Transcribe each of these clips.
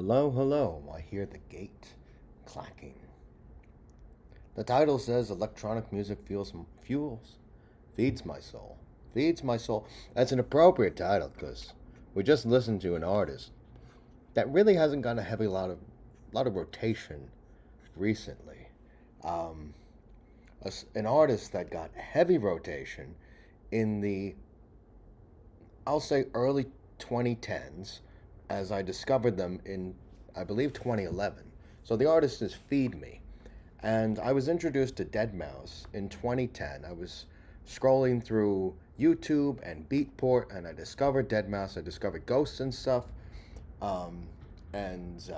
Hello, hello, I hear the gate clacking. The title says electronic music feeds my soul. Feeds my soul. That's an appropriate title because we just listened to an artist that really hasn't gotten a lot of rotation recently. Um, an artist that got heavy rotation in the, I'll say, early 2010s as I discovered them in, I believe, 2011. So the artist is Feed Me. And I was introduced to Deadmau5 in 2010. I was scrolling through YouTube and Beatport, and I discovered Deadmau5. I discovered Ghosts and stuff. Um, and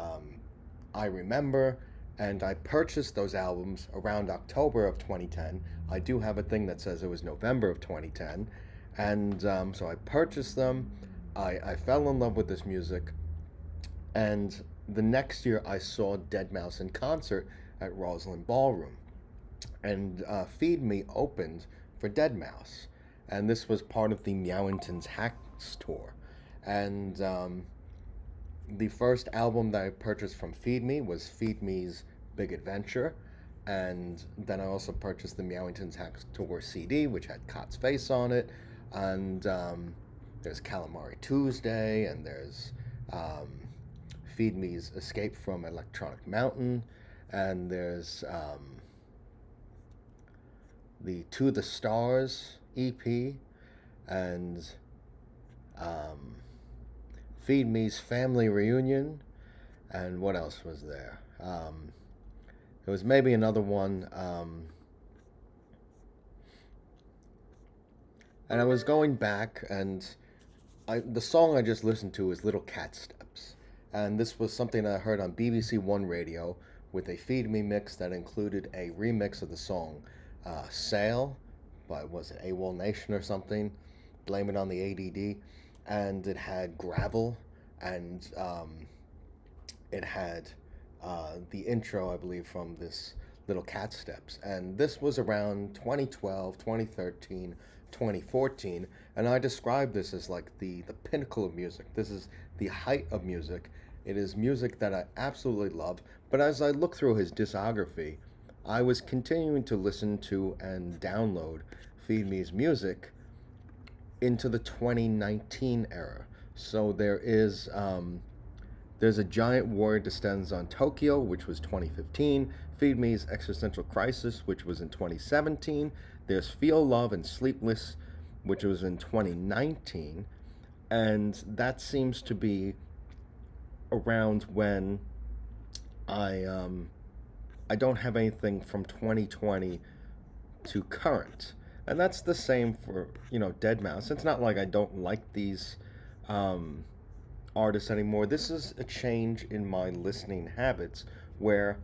I remember, and I purchased those albums around October of 2010. I do have a thing that says it was November of 2010. And so I purchased them. I fell in love with this music. And the next year, I saw Deadmau5 in concert at Roslyn Ballroom. And Feed Me opened for Deadmau5. And this was part of the Meowingtons Hacks tour. And the first album that I purchased from Feed Me was Feed Me's Big Adventure. And then I also purchased the Meowingtons Hacks Tour CD, which had Cot's face on it. And there's Calamari Tuesday, and there's um, Feed Me's Escape from Electronic Mountain, and there's the To the Stars EP, and um, Feed Me's Family Reunion, and what else was there? There was maybe another one, and I was going back, and the song I just listened to is Little Cat Steps. And this was something I heard on BBC One Radio with a Feed Me mix that included a remix of the song Sail by, was it AWOL Nation or something? Blame It on the ADD. And it had Gravel, and it had the intro, I believe, from this Little Cat Steps. And this was around 2012, 2013, 2014, and I describe this as like the pinnacle of music. This is the height of music. It is music that I absolutely love. But as I look through his discography, I was continuing to listen to and download Feed Me's music into the 2019 era. So there's a giant war descends on Tokyo, which was 2015. Feed Me's Existential Crisis, which was in 2017. There's Feel Love and Sleepless, which was in 2019. And that seems to be around when I um, I don't have anything from 2020 to current. And that's the same for, Deadmau5. It's not like I don't like these um, artists anymore. This is a change in my listening habits where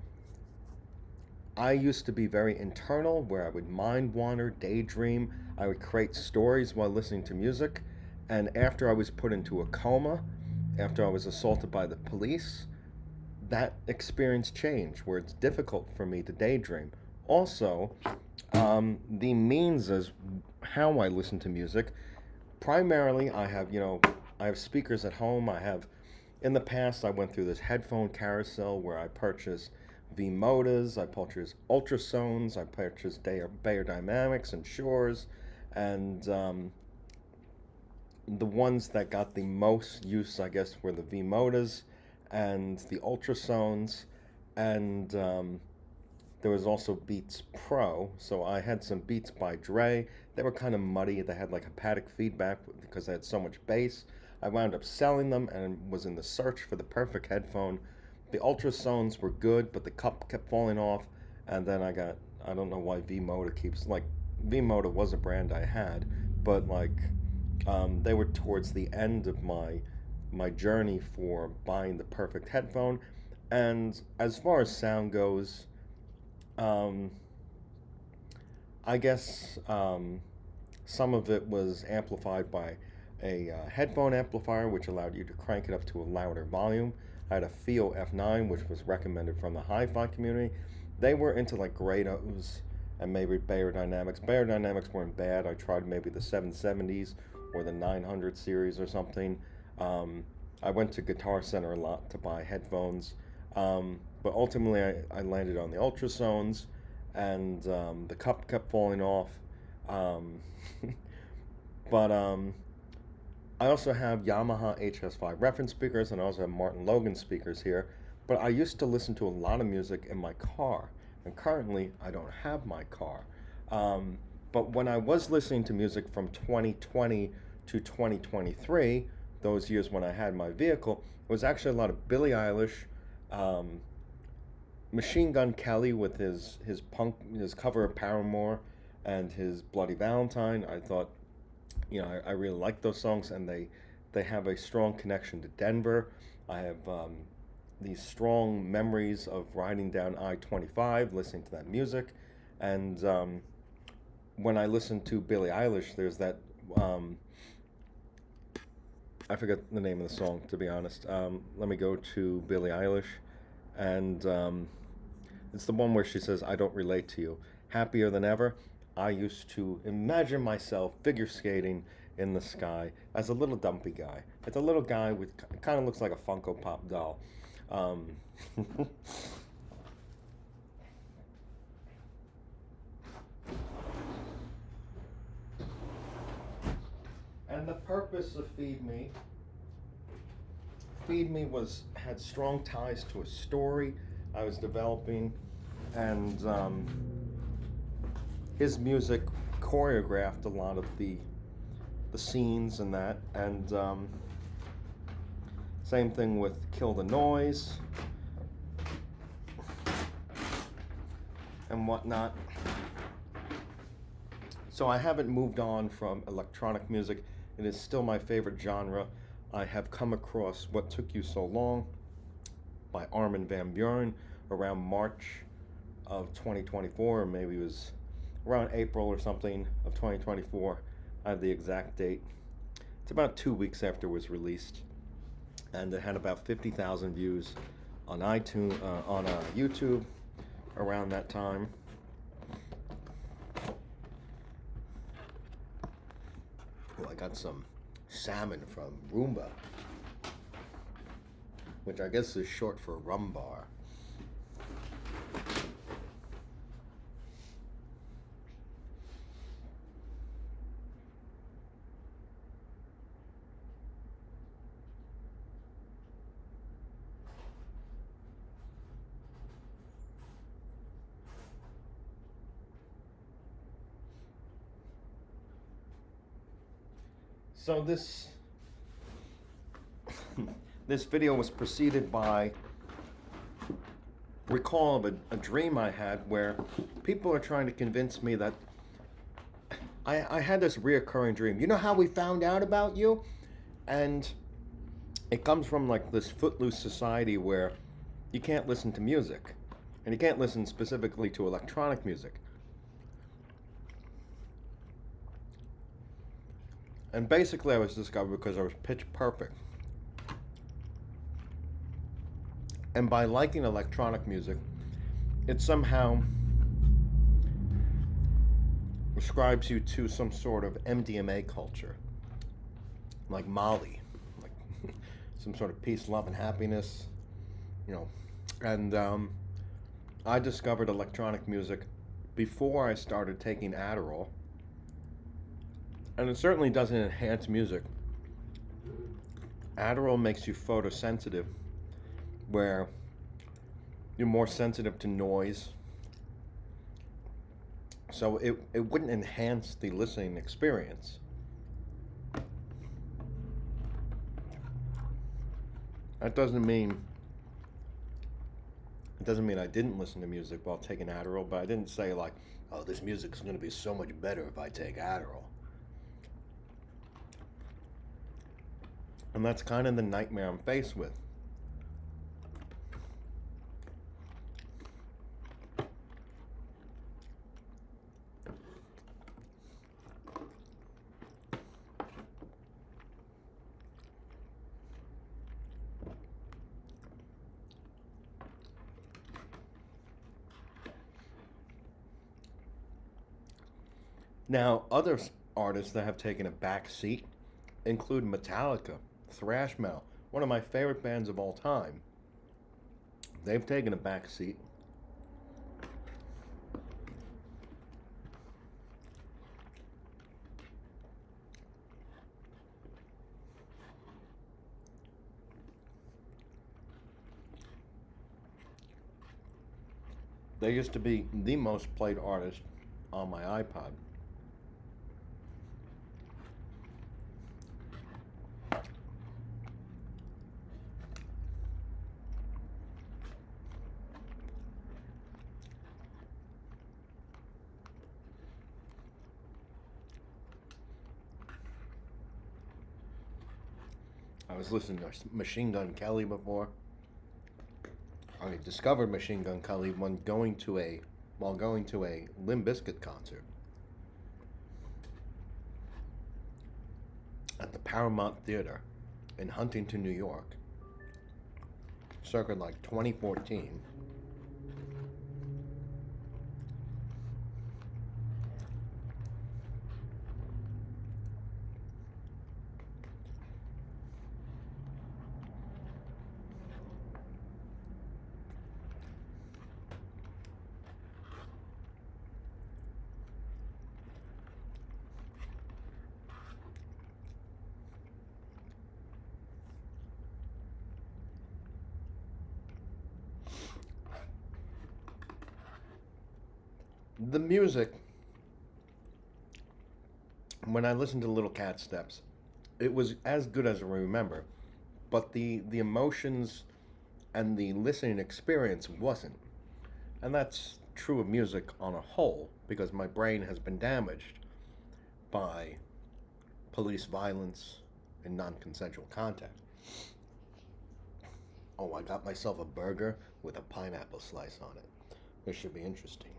I used to be very internal, where I would mind wander, daydream. I would create stories while listening to music. And after I was put into a coma, after I was assaulted by the police, that experience changed where it's difficult for me to daydream. Also, the means is how I listen to music. Primarily, I have speakers at home. In the past, I went through this headphone carousel where I purchased V-Modas, I purchased Ultrasones, I purchased Bayer Dynamics and Shores, and the ones that got the most use, I guess, were the V-Modas and the Ultrasones, and there was also Beats Pro. So I had some Beats by Dre. They were kind of muddy. They had like haptic feedback because they had so much bass. I wound up selling them and was in the search for the perfect headphone. The Ultrasones were good, but the cup kept falling off. And then I don't know why V-Moda keeps, like, V-Moda was a brand I had, but like, they were towards the end of my journey for buying the perfect headphone. And as far as sound goes, um, I guess some of it was amplified by a headphone amplifier, which allowed you to crank it up to a louder volume. I had a FIO F9, which was recommended from the hi-fi community. They were into like Grados and maybe Bayer Dynamics. Bayer Dynamics weren't bad. I tried maybe the 770s or the 900 series or something. Um, I went to Guitar Center a lot to buy headphones, but ultimately I landed on the Ultrasones, and the cup kept falling off. Um, but I also have Yamaha HS5 reference speakers, and I also have Martin Logan speakers here. But I used to listen to a lot of music in my car, and currently I don't have my car. Um, but when I was listening to music from 2020 to 2023, those years when I had my vehicle, it was actually a lot of Billie Eilish, um, Machine Gun Kelly with his cover of Paramore, and his Bloody Valentine. I thought, I really like those songs, and they have a strong connection to Denver. I have these strong memories of riding down I-25, listening to that music, and when I listen to Billie Eilish, there's that. I forget the name of the song, to be honest. Let me go to Billie Eilish, and it's the one where she says, "I don't relate to you." Happier than ever. I used to imagine myself figure skating in the sky as a little dumpy guy. It's a little guy with kind of looks like a Funko Pop doll. Um, and the purpose of Feed Me was had strong ties to a story I was developing, and his music choreographed a lot of the scenes and that, and same thing with Kill the Noise and whatnot. So I haven't moved on from electronic music. It is still my favorite genre. I have come across What Took You So Long by Armin van Buuren around March of 2024, or maybe it was around April or something of 2024. I have the exact date. It's about 2 weeks after it was released, and it had about 50,000 views on iTunes, on YouTube around that time. Well, I got some salmon from Roomba, which I guess is short for rumbar. So this video was preceded by recall of a dream I had where people are trying to convince me that I had this reoccurring dream. You know how we found out about you? And it comes from like this footloose society where you can't listen to music. And you can't listen specifically to electronic music. And basically I was discovered because I was pitch perfect. And by liking electronic music, it somehow ascribes you to some sort of MDMA culture, like Molly, like some sort of peace, love, and happiness, you know. And I discovered electronic music before I started taking Adderall, and it certainly doesn't enhance music. Adderall makes you photosensitive, where you're more sensitive to noise. So it wouldn't enhance the listening experience. That doesn't mean I didn't listen to music while taking Adderall, but I didn't say like, oh, this music's going to be so much better if I take Adderall. And that's kind of the nightmare I'm faced with. Now, other artists that have taken a back seat include Metallica, thrash metal, one of my favorite bands of all time, they've taken a back seat. They used to be the most played artist on my iPod. I was listening to Machine Gun Kelly before. I discovered Machine Gun Kelly while going to a Limp Bizkit concert at the Paramount Theater in Huntington, New York, circa like 2014. The music, when I listened to Little Cat Steps, it was as good as I remember, but the emotions and the listening experience wasn't. And that's true of music on a whole, because my brain has been damaged by police violence and non-consensual contact. Oh, I got myself a burger with a pineapple slice on it. This should be interesting.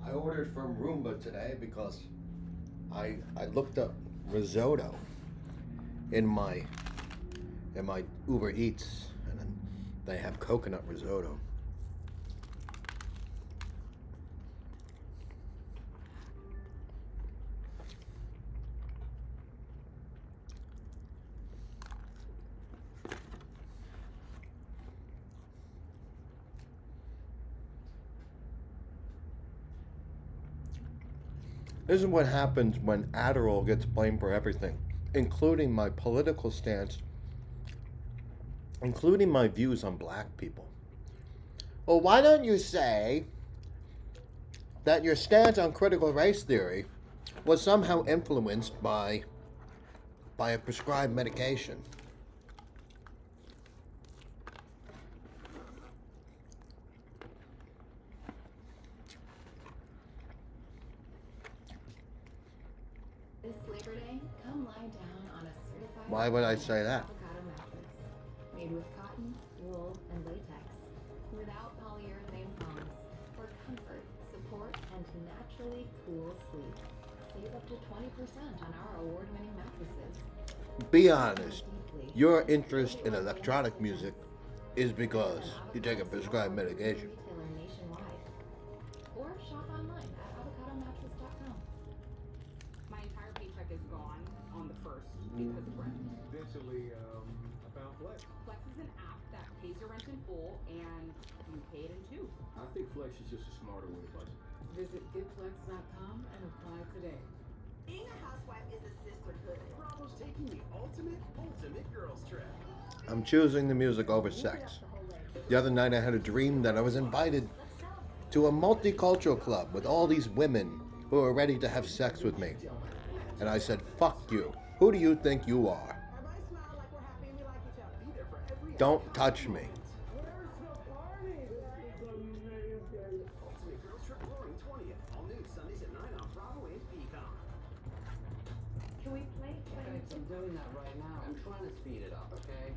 I ordered from Roomba today because I looked up risotto in my Uber Eats, and then they have coconut risotto. This is what happens when Adderall gets blamed for everything, including my political stance, including my views on black people. Well, why don't you say that your stance on critical race theory was somehow influenced by a prescribed medication? This Labor Day, come lie down on a certified Why would I say that? avocado mattress made with cotton, wool, and latex, without polyurethane foams, for comfort, support, and naturally cool sleep. Save up to 20% on our award-winning mattresses. Be honest, your interest in electronic music is because you take a prescribed medication. Retailer nationwide. Or shop online at avocadomattress.com. My entire paycheck is gone on the first because of rent. Eventually, I found Flex. Flex is an app that pays your rent in full and you pay it in two. I think Flex is just a smarter way to budget. Visit getflex.com and apply today. Being a housewife is a sisterhood. Bravo's taking the ultimate girls trip. I'm choosing the music over sex. The other night I had a dream that I was invited to a multicultural club with all these women who are ready to have sex with me. And I said, fuck you. Who do you think you are? Everybody smile like we're happy and we like each other. Be there for every Don't touch me. Ultimate Girls Trip Roaring 20th. All new Sundays at 9 on Thanks, I'm doing that right now. I'm trying to speed it up, okay?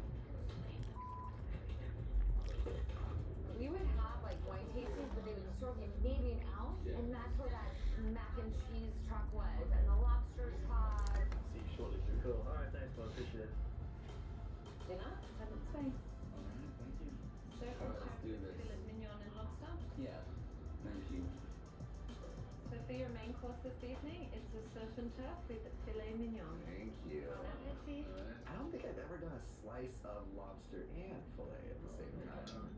We would have like wine tastings, but they would serve you maybe an ounce, and that's where that mac and cheese truck was, and the lobster truck. See you shortly. Cool. All right, thanks, bud. Appreciate it. Dinner, 7th space. Alright, thank you. Surf and Alright, let's turf, do this. filet mignon and lobster. Yeah, thank you. So for your main course this evening, it's a surf and turf with filet mignon. Thank you. Bon appetit. Alright. I don't think I've ever done a slice of lobster and fillet at the same time.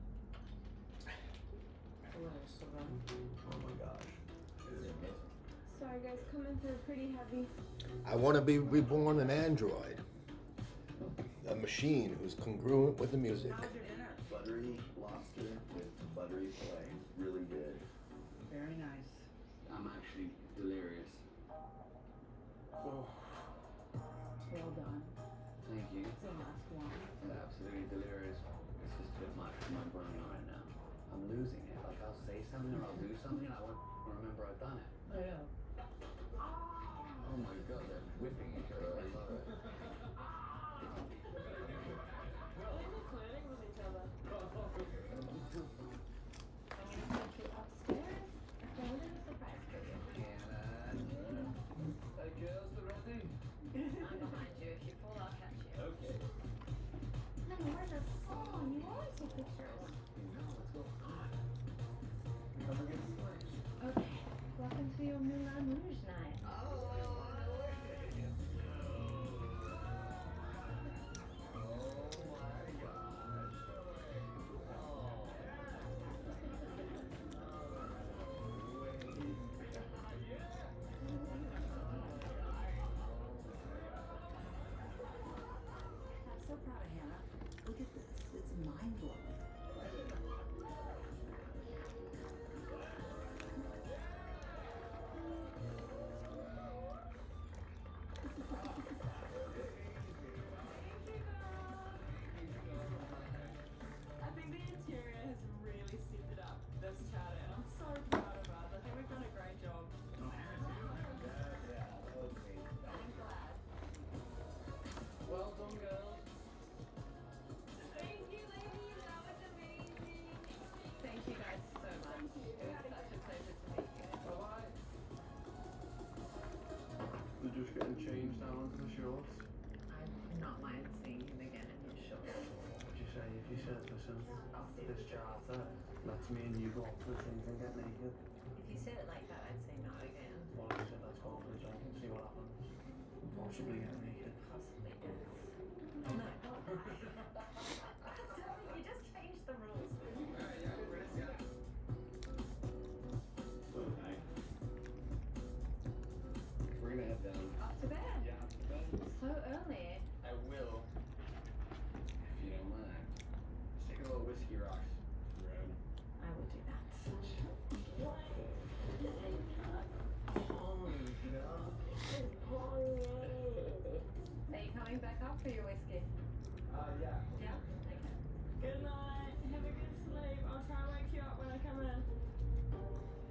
Oh my gosh. This is amazing. Sorry guys, coming through pretty heavy. I want to be reborn an android. A machine who's congruent with the music. Buttery lobster with buttery fillet. Really good. Very nice. I'm actually delirious. Well done. Thank you. It's the last one. I'm absolutely delirious. It's just a bit much for my brain right now. I'm losing it. Like I'll say something or I'll do something and I won't remember I've done it. I know. Oh my god, they're whipping each other. I love it. Flirting with each other. I'm gonna take you upstairs. I found a surprise for you. Hey girls, the ready? I'm behind you. If you fall, I'll catch you. Okay. No, where's the song? You always take pictures. Let's go. Okay, welcome to your Moulin Rouge night. I'm so proud of Hannah. Look at this. It's mind blowing. I think the interior has really stepped it up this charter, and I'm so proud of us. I think we've done a great job. Well done, girls. Thank you, ladies. That was amazing. Thank you guys so much. It was such a pleasure to meet you. Bye-bye. We're just getting changed now onto the shorts. I would not mind seeing him again in his shorts. What'd you say if you said, listen, after this charter, let's me and you go up to the thing and get naked? If you said it like that, I'd say not again. Well, I said, let's go for the jump and see what happens. Possibly get naked. Possibly yes. No, not you just changed the rules. We're gonna head down. Up to bed. Yeah, bed. So early. I will. If you don't mind. Let's take a little whiskey rocks. Road. I would do that. Are you coming back up for your whiskey? Yeah. Yeah? Okay. Good night. Have a good sleep. I'll try and wake you up when I come in.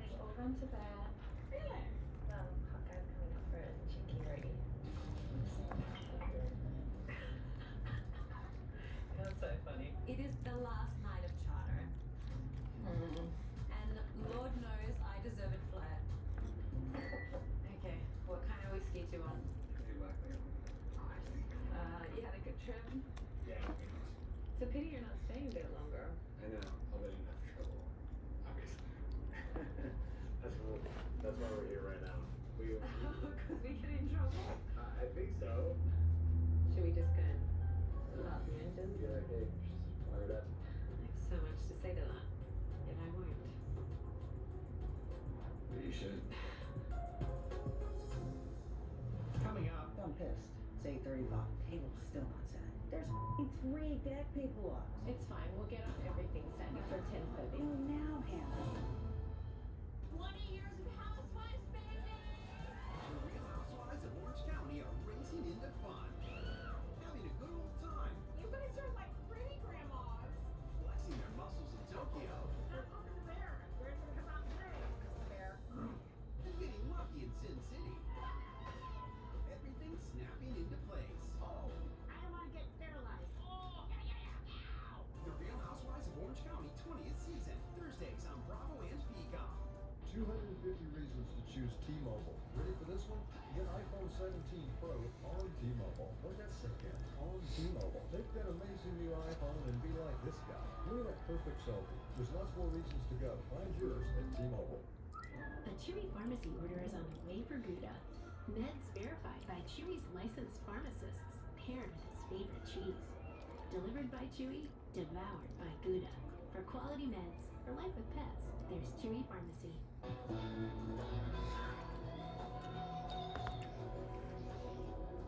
They all gone to bed. Really? Hot guy's coming up for a cheeky ready. That's so funny. It is the last night of charter. And Lord knows I deserve it flat. Okay, what kind of whiskey do you want? You had a good trip? Yeah. It's a pity you're not staying a bit longer. I know. I'll let you know for trouble. Obviously. That's why we're here right now. Because we get in trouble. I think so. Should we just go and start the engine? Be like, hey, just fire it up. I have so much to say to that, yet I won't. But you should. Coming up. I'm pissed. It's 8:35. Table's still not set. There's 3 dead people up. It's fine, we'll get on everything set for 10:30. Oh, now, Hannah. 20 years of housewives, baby! The Real Housewives of Orange County are racing into fun. Having a good old time. You guys are like pretty grandmas. Flexing their muscles in Tokyo. Look at the bear. Where's it come out today? It's the bear. And getting lucky in Sin City. Everything snapping into choose T-Mobile. Ready for this one? Get iPhone 17 Pro on T-Mobile. Let that sink in. On T-Mobile. Take that amazing new iPhone and be like this guy. Look at that perfect selfie. There's lots more reasons to go. Find yours at T-Mobile. A Chewy pharmacy order is on the way for Gouda. Meds verified by Chewy's licensed pharmacists, paired with his favorite cheese. Delivered by Chewy, devoured by Gouda. For quality meds, for life with pets, there's Chewy Pharmacy.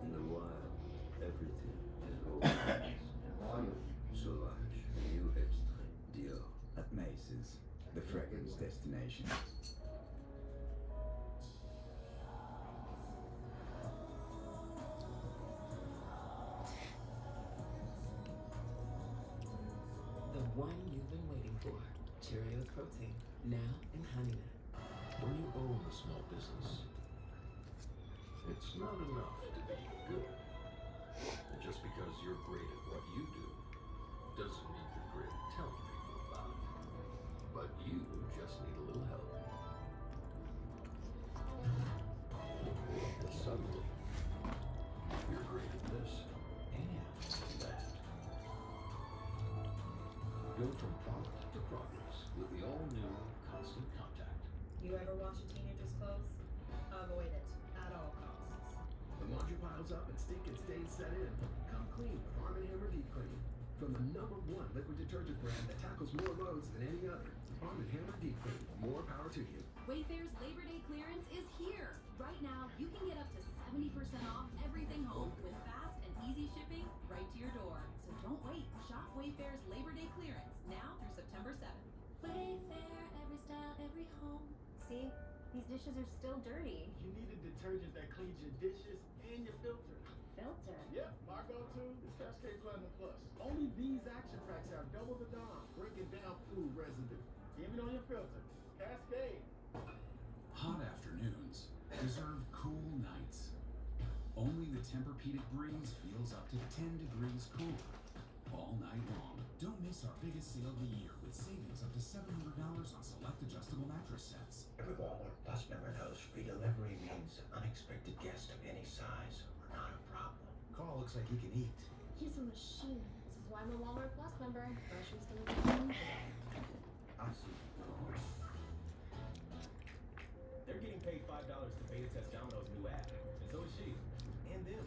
In the wild, everything is organized. Sauvage, new extrait, Dior. At Mace's, the fragrance destination. The one you've been waiting for. Cheerios Protein, now in Honey Nut. When you own a small business, it's not enough to be good. Just because you're great at what you do doesn't mean you're great at telling people about it. But you just need a little help. And suddenly, you're great at this and that. Go from product to progress with the all-new Constant Contact. You ever wash a teenager's clothes? Avoid it at all costs. The laundry piles up and stink and stains set in. Come clean with Arm & Hammer Deep Clean. From the #1 liquid detergent brand that tackles more loads than any other. Arm & Hammer Deep Clean. More power to you. Wayfair's Labor Day clearance is here. Right now, you can get up to 70% off everything home with fast and easy shipping right to your door. So don't wait. Shop Wayfair's Labor Day clearance now through September 7th. Wayfair, every style, every home. See? These dishes are still dirty. You need a detergent that cleans your dishes and your filter. Filter? Yep, my go-to is Cascade Platinum Plus. Only these action packs have double the Dawn, breaking down food residue. Even on your filter. Cascade. Hot afternoons deserve cool nights. Only the Tempur-Pedic breeze feels up to 10 degrees cooler all night long. Don't miss our biggest sale of the year with savings up to $700 on select adjustable mattress sets. Every Walmart Plus member knows free delivery means unexpected guests of any size are not a problem. Carl looks like he can eat. He's a machine. This is why I'm a Walmart Plus member. Groceries delivered. I see. They're getting paid $5 to beta test Domino's new app, and so is she. And them.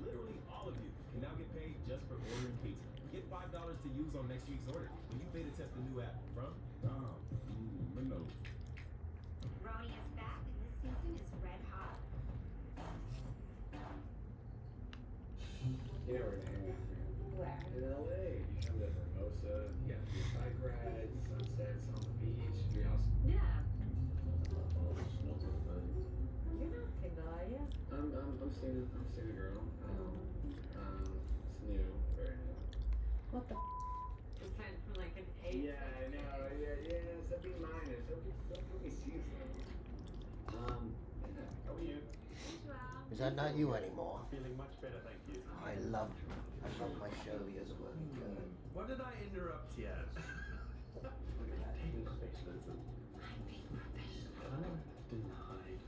Literally all of you can now get paid just for ordering pizza. Get $5 to use on next week's order when you beta test the new app from Domino's. Roni is back, and this season is red hot. You know where to hang out. Where? In LA. You come to Hermosa, you got your bike rides, sunsets on the beach. You know, Yeah. all the smoking fun. You're not single, are you? I'm single. I'm a single girl. It's new, very new. What the Just went from like an 8. Yeah, I know. Yeah. So be minus. Don't give me season. Yeah. How are you? Is that not you anymore? Feeling much better, thank you. I love my Shirley as well. What did I interrupt you? Look at that. He's expensive. I'm being professional. Denied.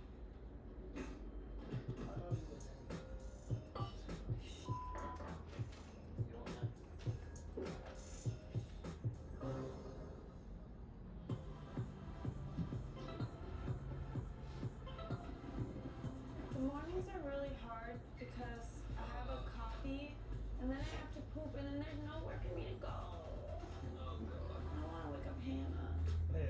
The mornings are really hard because I have a coffee and then I have to poop and then there's nowhere for me to go. I want to wake up Hannah. Hey,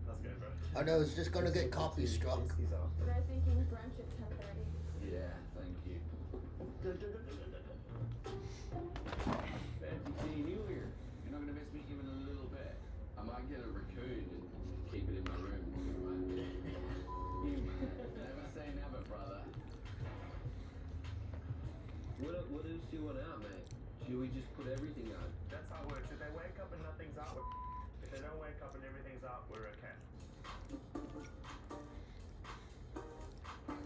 how's it going, bro? I know, it's just gonna get copy struck. They're thinking brunch at 10:30. Yeah, thank you. Fancy seeing you here. You're not gonna miss me even a little bit. I might get a raccoon and keep it in my room. You never say never, brother. What else do you want out, mate? Should we just put everything on? That's how it works. If they wake up and nothing's out, if they don't wake up and everything's out, we're okay.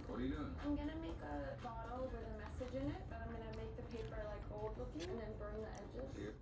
What are you doing? I'm gonna make a bottle with a message in it, but I'm gonna make the paper like old looking and then burn the edges. Here.